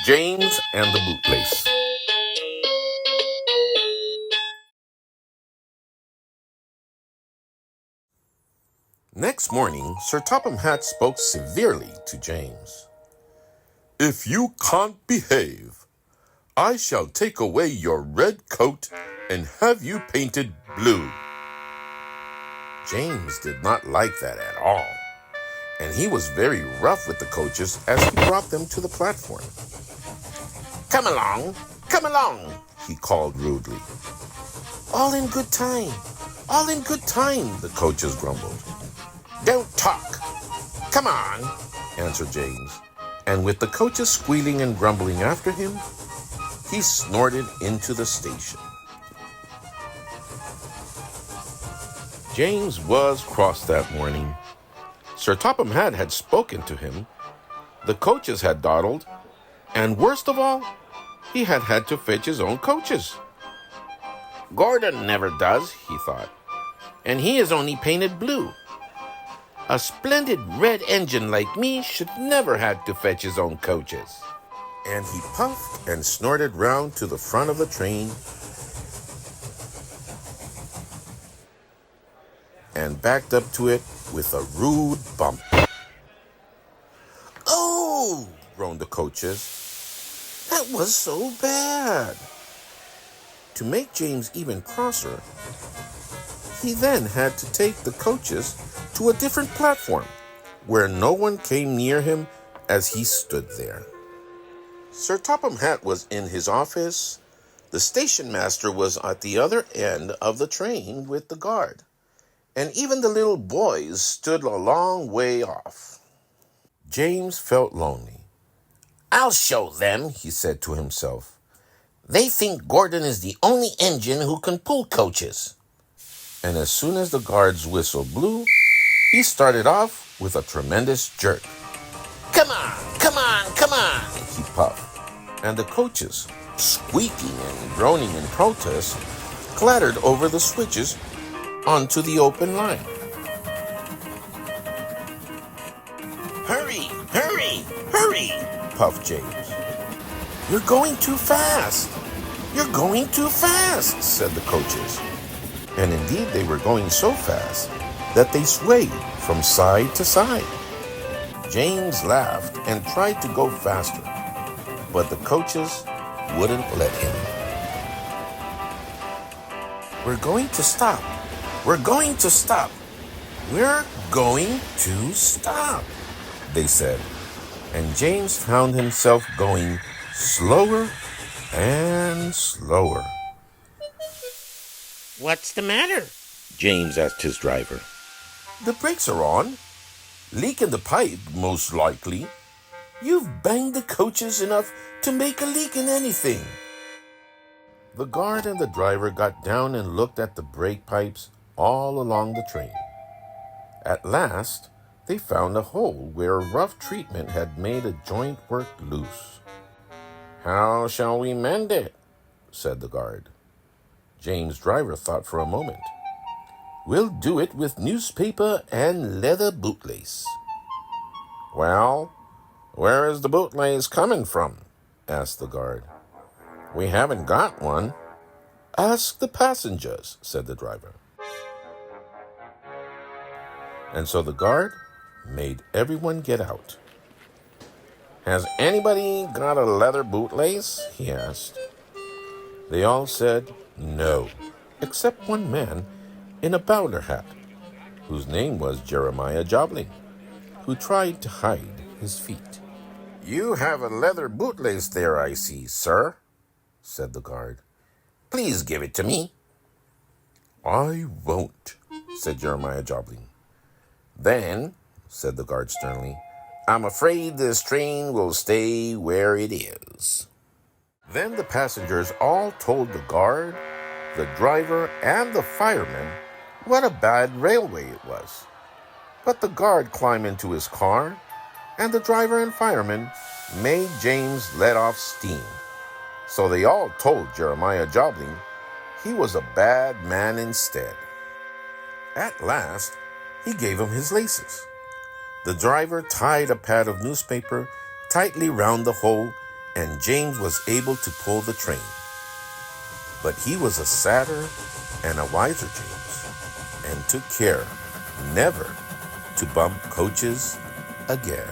James and the Bootlace. Next morning, Sir Topham Hatt spoke severely to James. "If you can't behave, I shall take away your red coat and have you painted blue." James did not like that at all, and he was very rough with the coaches as he brought them to the platform. Come along," he called rudely. All in good time, the coaches grumbled. "Don't talk. Come on," answered James, and with the coaches squealing and grumbling after him, he snorted into the station. James was cross that morning. Sir Topham Hatt had spoken to him, the coaches had dawdled, and worst of all, he had had to fetch his own coaches. "Gordon never does," he thought, "and he is only painted blue. A splendid red engine like me should never have to fetch his own coaches." And he puffed and snorted round to the front of the train and backed up to it with a rude bump. "Oh!" groaned the coaches. "That was so bad." To make James even crosser, he then had to take the coaches to a different platform where no one came near him as he stood there. Sir Topham Hatt was in his office. The station master was at the other end of the train with the guard, and even the little boys stood a long way off. James felt lonely. "I'll show them," he said to himself. "They think Gordon is the only engine who can pull coaches." And as soon as the guard's whistle blew, he started off with a tremendous jerk. Come on, he puffed. And the coaches, squeaking and groaning in protest, clattered over the switches onto the open line. Hurry, puffed James. You're going too fast, said the coaches. And indeed they were going so fast that they swayed from side to side. James laughed and tried to go faster, but the coaches wouldn't let him. We're going to stop, they said. And James found himself going slower and slower. What's the matter? James asked his driver. The brakes are on. Leak in the pipe, most likely. You've banged the coaches enough to make a leak in anything. The guard and the driver got down and looked at the brake pipes all along the train. At last, they found a hole where rough treatment had made a joint work loose. How shall we mend it? Said the guard. James' driver thought for a moment. We'll do it with newspaper and leather bootlace. Well, where is the bootlace coming from? Asked the guard. We haven't got one. Ask the passengers, said the driver. And so the guard made everyone get out. Has anybody got a leather bootlace? He asked. They all said no, except one man in a bowler hat, whose name was Jeremiah Jobling, who tried to hide his feet. You have a leather bootlace there, I see, sir, said the guard. Please give it to me. I won't, said Jeremiah Jobling. Then, said the guard sternly, I'm afraid this train will stay where it is. Then the passengers all told the guard, the driver, and the fireman what a bad railway it was. But the guard climbed into his car, and the driver and fireman made James let off steam. So they all told Jeremiah Jobling he was a bad man instead. At last, he gave him his laces. The driver tied a pad of newspaper tightly round the hole and James was able to pull the train. But he was a sadder and a wiser James, and took care never to bump coaches again.